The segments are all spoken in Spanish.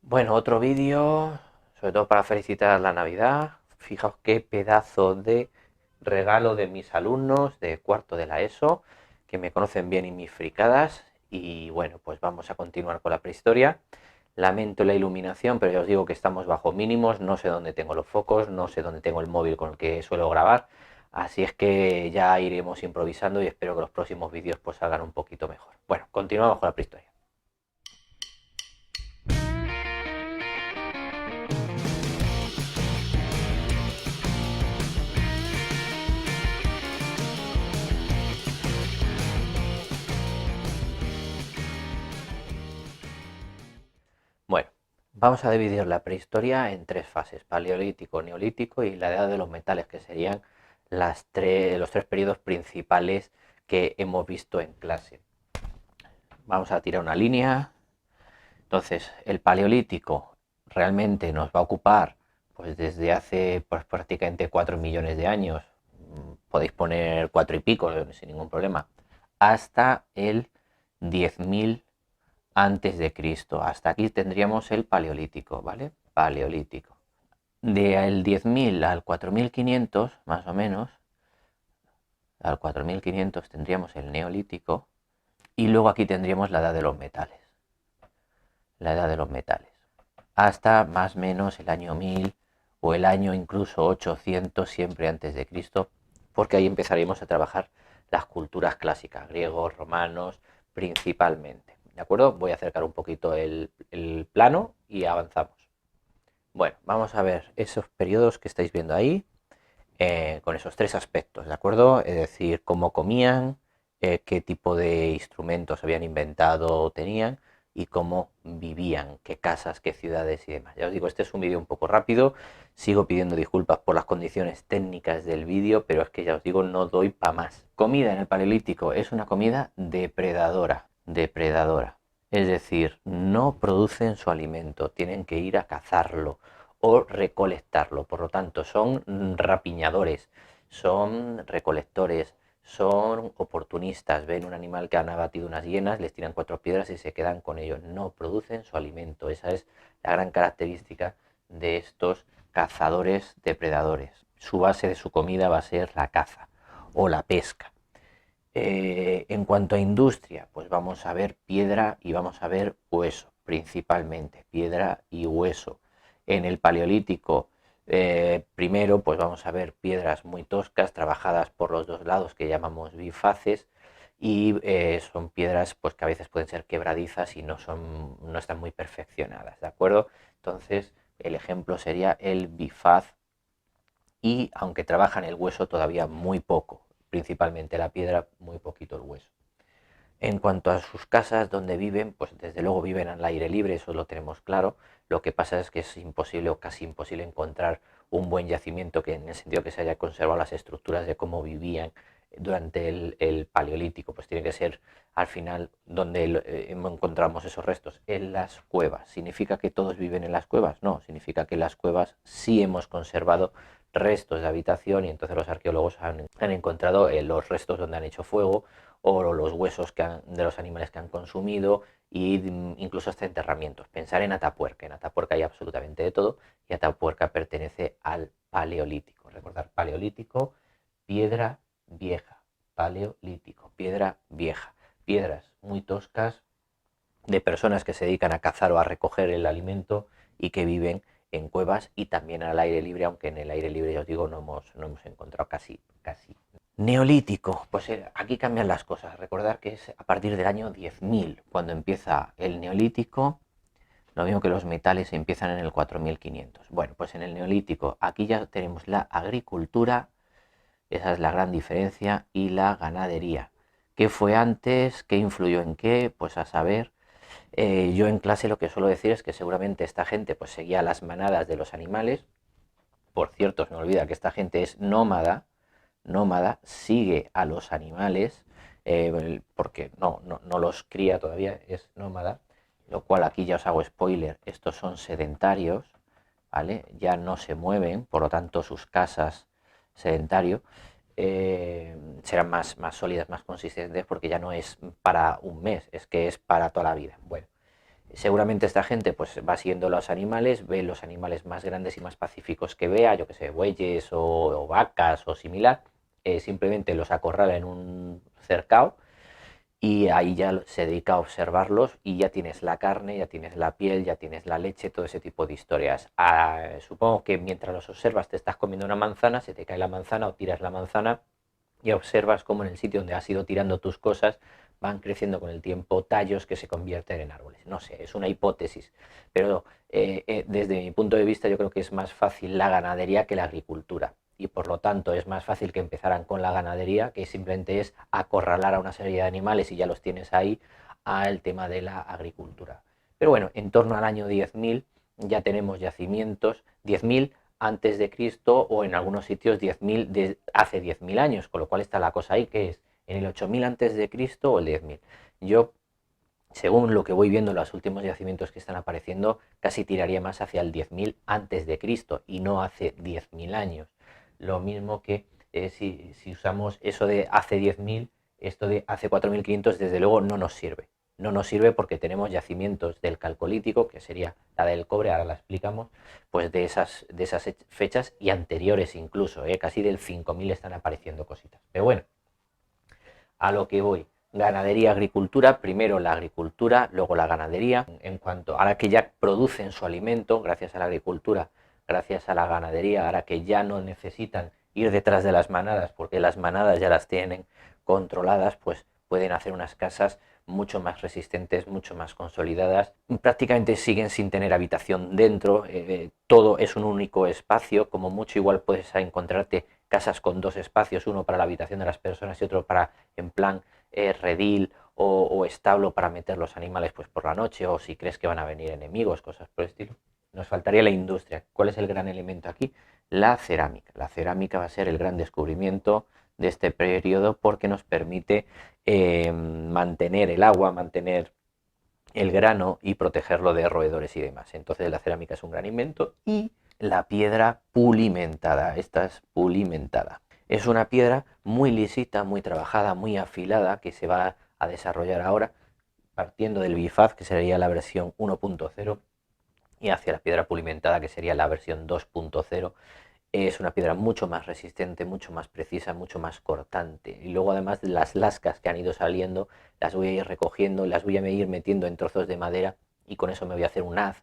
Bueno, otro vídeo, sobre todo para felicitar la Navidad. Fijaos qué pedazo de regalo de mis alumnos de cuarto de la ESO, que me conocen bien y mis fricadas. Y bueno, pues vamos a continuar con la prehistoria. Lamento la iluminación, pero ya os digo que estamos bajo mínimos, no sé dónde tengo los focos, no sé dónde tengo el móvil con el que suelo grabar. Así es que ya iremos improvisando y espero que los próximos vídeos pues salgan un poquito mejor. Bueno, continuamos con la prehistoria. Bueno, vamos a dividir la prehistoria en tres fases: paleolítico, neolítico y la edad de los metales, que serían los tres periodos principales que hemos visto en clase. Vamos a tirar una línea. Entonces, el paleolítico realmente nos va a ocupar pues desde hace pues, prácticamente 4 millones de años, podéis poner 4 y pico sin ningún problema, hasta el 10.000 antes de Cristo. Hasta aquí tendríamos el paleolítico, ¿vale? Paleolítico. Del 10.000 al 4.500, más o menos, al 4.500 tendríamos el neolítico y luego aquí tendríamos la edad de los metales. La edad de los metales. Hasta más o menos el año 1000 o el año incluso 800 siempre antes de Cristo, porque ahí empezaremos a trabajar las culturas clásicas, griegos, romanos, principalmente. ¿De acuerdo? Voy a acercar un poquito el plano y avanzamos. Bueno, vamos a ver esos periodos que estáis viendo ahí, con esos tres aspectos, ¿de acuerdo? Es decir, cómo comían, qué tipo de instrumentos habían inventado o tenían y cómo vivían, qué casas, qué ciudades y demás. Ya os digo, este es un vídeo un poco rápido, sigo pidiendo disculpas por las condiciones técnicas del vídeo, pero es que ya os digo, no doy para más. Comida en el Paleolítico es una comida depredadora, depredadora. Es decir, no producen su alimento, tienen que ir a cazarlo o recolectarlo. Por lo tanto, son rapiñadores, son recolectores, son oportunistas. Ven un animal que han abatido unas hienas, les tiran 4 piedras y se quedan con ellos. No producen su alimento. Esa es la gran característica de estos cazadores depredadores. Su base de su comida va a ser la caza o la pesca. En cuanto a industria, pues vamos a ver piedra y vamos a ver hueso, principalmente, piedra y hueso. En el Paleolítico, primero, pues vamos a ver piedras muy toscas, trabajadas por los dos lados, que llamamos bifaces, y son piedras pues que a veces pueden ser quebradizas y no están muy perfeccionadas, ¿de acuerdo? Entonces, el ejemplo sería el bifaz, y aunque trabajan el hueso todavía muy poco, principalmente la piedra, muy poquito el hueso. En cuanto a sus casas donde viven, pues desde luego viven al aire libre, eso lo tenemos claro. Lo que pasa es que es imposible o casi imposible encontrar un buen yacimiento que en el sentido que se haya conservado las estructuras de cómo vivían durante el Paleolítico. Pues tiene que ser al final donde encontramos esos restos, en las cuevas. ¿Significa que todos viven en las cuevas? No, significa que en las cuevas sí hemos conservado restos de habitación y entonces los arqueólogos han encontrado los restos donde han hecho fuego o los huesos de los animales que han consumido e incluso hasta enterramientos. Pensar en Atapuerca hay absolutamente de todo y Atapuerca pertenece al Paleolítico. Recordar, Paleolítico, piedra vieja, Paleolítico, piedra vieja, piedras muy toscas de personas que se dedican a cazar o a recoger el alimento y que viven en cuevas y también al aire libre, aunque en el aire libre, ya os digo, no hemos encontrado casi. Neolítico, pues aquí cambian las cosas. Recordar que es a partir del año 10.000 cuando empieza el Neolítico, lo mismo que los metales empiezan en el 4.500. Bueno, pues en el Neolítico aquí ya tenemos la agricultura, esa es la gran diferencia, y la ganadería. ¿Qué fue antes? ¿Qué influyó en qué? Pues a saber. Yo en clase lo que suelo decir es que seguramente esta gente pues seguía las manadas de los animales. Por cierto, se me olvida que esta gente es nómada, sigue a los animales, porque no los cría todavía, es nómada, lo cual aquí ya os hago spoiler, estos son sedentarios, ¿vale? Ya no se mueven, por lo tanto sus casas sedentario serán más sólidas, más consistentes, porque ya no es para un mes, es que es para toda la vida. Bueno, Seguramente esta gente pues va siguiendo los animales, ve los animales más grandes y más pacíficos que vea, yo que sé, bueyes o vacas o similar, simplemente los acorrala en un cercado y ahí ya se dedica a observarlos y ya tienes la carne, ya tienes la piel, ya tienes la leche, todo ese tipo de historias. Supongo que mientras los observas te estás comiendo una manzana, se te cae la manzana o tiras la manzana y observas cómo en el sitio donde has ido tirando tus cosas van creciendo con el tiempo tallos que se convierten en árboles. No sé, es una hipótesis, pero desde mi punto de vista yo creo que es más fácil la ganadería que la agricultura y por lo tanto es más fácil que empezaran con la ganadería, que simplemente es acorralar a una serie de animales y ya los tienes ahí, al tema de la agricultura. Pero bueno, en torno al año 10.000 ya tenemos yacimientos, 10.000 antes de Cristo o en algunos sitios 10.000 de hace 10.000 años, con lo cual está la cosa ahí, que es en el 8.000 antes de Cristo o el 10.000. Yo, según lo que voy viendo en los últimos yacimientos que están apareciendo, casi tiraría más hacia el 10.000 antes de Cristo y no hace 10.000 años. Lo mismo que si usamos eso de hace 10.000, esto de hace 4.500 desde luego no nos sirve. No nos sirve porque tenemos yacimientos del Calcolítico, que sería la del cobre, ahora la explicamos, pues de esas fechas y anteriores incluso, casi del 5.000 están apareciendo cositas. Pero bueno, a lo que voy. Ganadería, agricultura, primero la agricultura, luego la ganadería. En cuanto, ahora que ya producen su alimento, gracias a la agricultura, gracias a la ganadería, ahora que ya no necesitan ir detrás de las manadas, porque las manadas ya las tienen controladas, pues pueden hacer unas casas mucho más resistentes, mucho más consolidadas. Prácticamente siguen sin tener habitación dentro, todo es un único espacio, como mucho igual puedes encontrarte casas con dos espacios, uno para la habitación de las personas y otro para, en plan, redil o establo para meter los animales pues por la noche o si crees que van a venir enemigos, cosas por el estilo. Nos faltaría la industria. ¿Cuál es el gran elemento aquí? La cerámica. La cerámica va a ser el gran descubrimiento de este periodo porque nos permite mantener el agua, mantener el grano y protegerlo de roedores y demás. Entonces la cerámica es un gran invento y la piedra pulimentada. Esta es pulimentada. Es una piedra muy lisita, muy trabajada, muy afilada que se va a desarrollar ahora partiendo del bifaz que sería la versión 1.0 y hacia la piedra pulimentada que sería la versión 2.0. Es una piedra mucho más resistente, mucho más precisa, mucho más cortante. Y luego además las lascas que han ido saliendo, las voy a ir recogiendo, las voy a ir metiendo en trozos de madera y con eso me voy a hacer una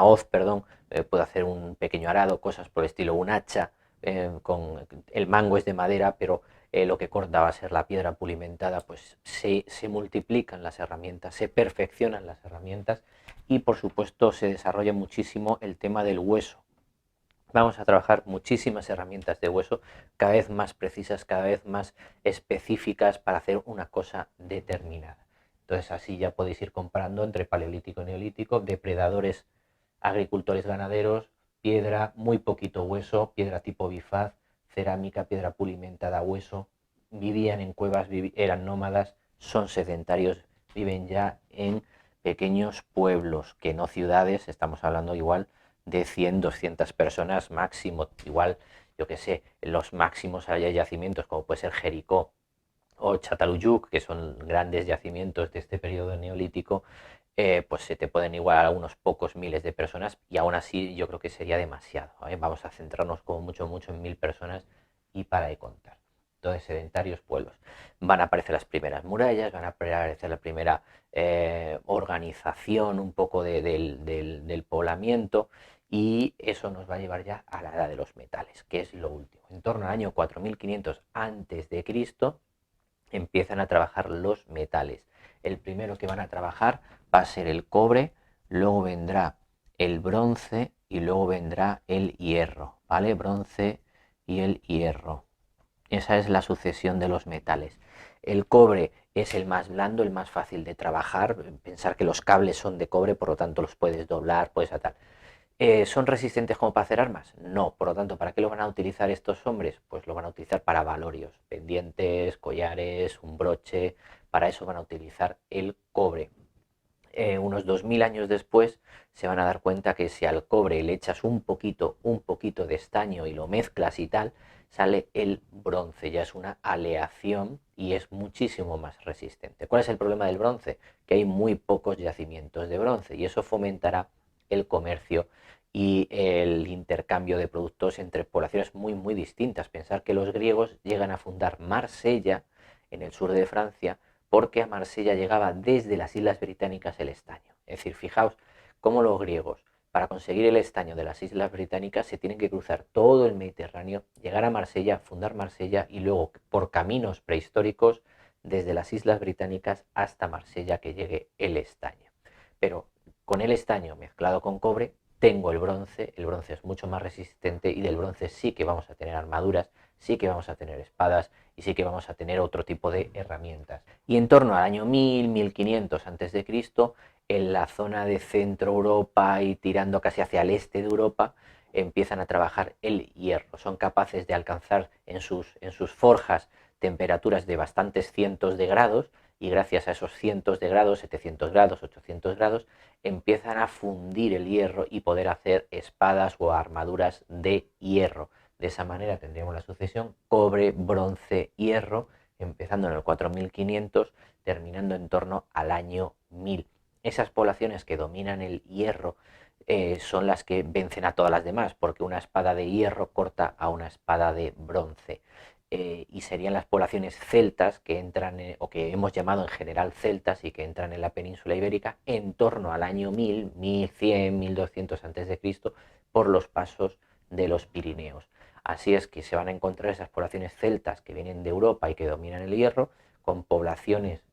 hoz, perdón, puedo hacer un pequeño arado, cosas por el estilo, un hacha, el mango es de madera, pero lo que corta va a ser la piedra pulimentada, pues se multiplican las herramientas, se perfeccionan las herramientas y por supuesto se desarrolla muchísimo el tema del hueso. Vamos a trabajar muchísimas herramientas de hueso, cada vez más precisas, cada vez más específicas para hacer una cosa determinada. Entonces así ya podéis ir comparando entre paleolítico y neolítico, depredadores, agricultores ganaderos, piedra, muy poquito hueso, piedra tipo bifaz, cerámica, piedra pulimentada, hueso, vivían en cuevas, eran nómadas, son sedentarios, viven ya en pequeños pueblos, que no ciudades, estamos hablando igual de 100, 200 personas máximo, igual, yo que sé, los máximos hay yacimientos como puede ser Jericó o Çatalhöyük, que son grandes yacimientos de este periodo neolítico, pues se te pueden igualar a unos pocos miles de personas y aún así yo creo que sería demasiado. Vamos a centrarnos como mucho, mucho en 1.000 personas y para de contar. Entonces, sedentarios pueblos. Van a aparecer las primeras murallas, van a aparecer la primera organización un poco del poblamiento y eso nos va a llevar ya a la edad de los metales, que es lo último. En torno al año 4.500 antes de Cristo empiezan a trabajar los metales. El primero que van a trabajar va a ser el cobre, luego vendrá el bronce y luego vendrá el hierro, ¿vale? Bronce y el hierro. Esa es la sucesión de los metales. El cobre es el más blando, el más fácil de trabajar. Pensar que los cables son de cobre, por lo tanto los puedes doblar, puedes atar. ¿Son resistentes como para hacer armas? No, por lo tanto, ¿para qué lo van a utilizar estos hombres? Pues lo van a utilizar para valorios, pendientes, collares, un broche, para eso van a utilizar el cobre. Unos 2.000 años después se van a dar cuenta que si al cobre le echas un poquito de estaño y lo mezclas y tal, sale el bronce. Ya es una aleación y es muchísimo más resistente. ¿Cuál es el problema del bronce? Que hay muy pocos yacimientos de bronce y eso fomentará el comercio y el intercambio de productos entre poblaciones muy distintas. Pensar que los griegos llegan a fundar Marsella en el sur de Francia porque a Marsella llegaba desde las Islas Británicas el estaño. Es decir, fijaos cómo los griegos, para conseguir el estaño de las Islas Británicas, se tienen que cruzar todo el Mediterráneo, llegar a Marsella, fundar Marsella y luego por caminos prehistóricos desde las Islas Británicas hasta Marsella que llegue el estaño. Pero con el estaño mezclado con cobre tengo el bronce es mucho más resistente y del bronce sí que vamos a tener armaduras, sí que vamos a tener espadas y sí que vamos a tener otro tipo de herramientas. Y en torno al año 1000-1500 a.C., en la zona de Centro Europa y tirando casi hacia el este de Europa, empiezan a trabajar el hierro. Son capaces de alcanzar en sus forjas temperaturas de bastantes cientos de grados y gracias a esos cientos de grados, 700 grados, 800 grados, empiezan a fundir el hierro y poder hacer espadas o armaduras de hierro. De esa manera tendríamos la sucesión cobre, bronce, hierro, empezando en el 4500, terminando en torno al año 1000. Esas poblaciones que dominan el hierro son las que vencen a todas las demás, porque una espada de hierro corta a una espada de bronce. Y serían las poblaciones celtas que entran, o que hemos llamado en general celtas y que entran en la península ibérica en torno al año 1000, 1100, 1200 a.C. por los pasos de los Pirineos. Así es que se van a encontrar esas poblaciones celtas que vienen de Europa y que dominan el hierro con poblaciones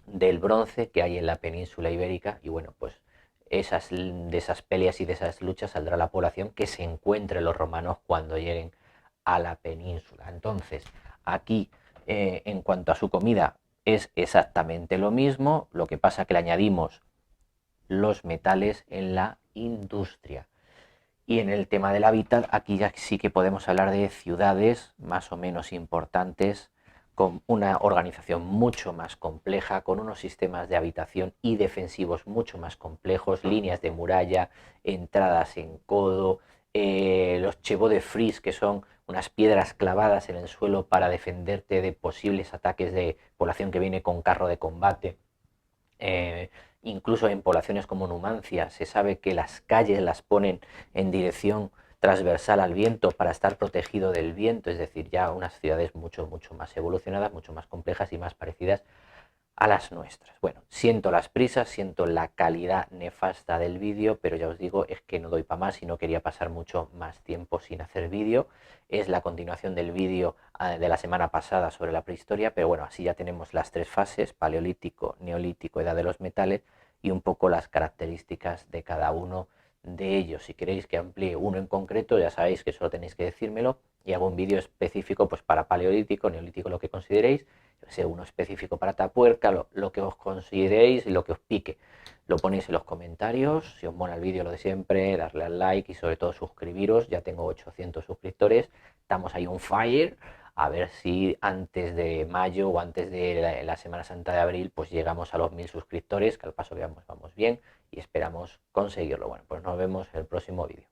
del bronce que hay en la península ibérica y bueno, pues de esas peleas y de esas luchas saldrá la población que se encuentre los romanos cuando lleguen a la península. Entonces, aquí en cuanto a su comida es exactamente lo mismo, lo que pasa que le añadimos los metales en la industria. Y en el tema del hábitat, aquí ya sí que podemos hablar de ciudades más o menos importantes, con una organización mucho más compleja, con unos sistemas de habitación y defensivos mucho más complejos, líneas de muralla, entradas en codo, los chevaux de frise, que son unas piedras clavadas en el suelo para defenderte de posibles ataques de población que viene con carro de combate. Incluso en poblaciones como Numancia se sabe que las calles las ponen en dirección transversal al viento para estar protegido del viento, es decir, ya unas ciudades mucho más evolucionadas, mucho más complejas y más parecidas a las nuestras. Bueno, siento las prisas, siento la calidad nefasta del vídeo, pero ya os digo, es que no doy para más y no quería pasar mucho más tiempo sin hacer vídeo. Es la continuación del vídeo de la semana pasada sobre la prehistoria, pero bueno, así ya tenemos las tres fases: paleolítico, neolítico, edad de los metales, y un poco las características de cada uno de ellos. Si queréis que amplíe uno en concreto, ya sabéis que solo tenéis que decírmelo y hago un vídeo específico pues para paleolítico, neolítico, lo que consideréis, sea uno específico para Tapuerca, lo que os consideréis y lo que os pique. Lo ponéis en los comentarios. Si os mola el vídeo, lo de siempre, darle al like y sobre todo suscribiros. Ya tengo 800 suscriptores, estamos ahí on fire. A ver si antes de mayo o antes de la Semana Santa de abril pues llegamos a los 1000 suscriptores, que al paso vamos bien y esperamos conseguirlo. Bueno, pues nos vemos en el próximo vídeo.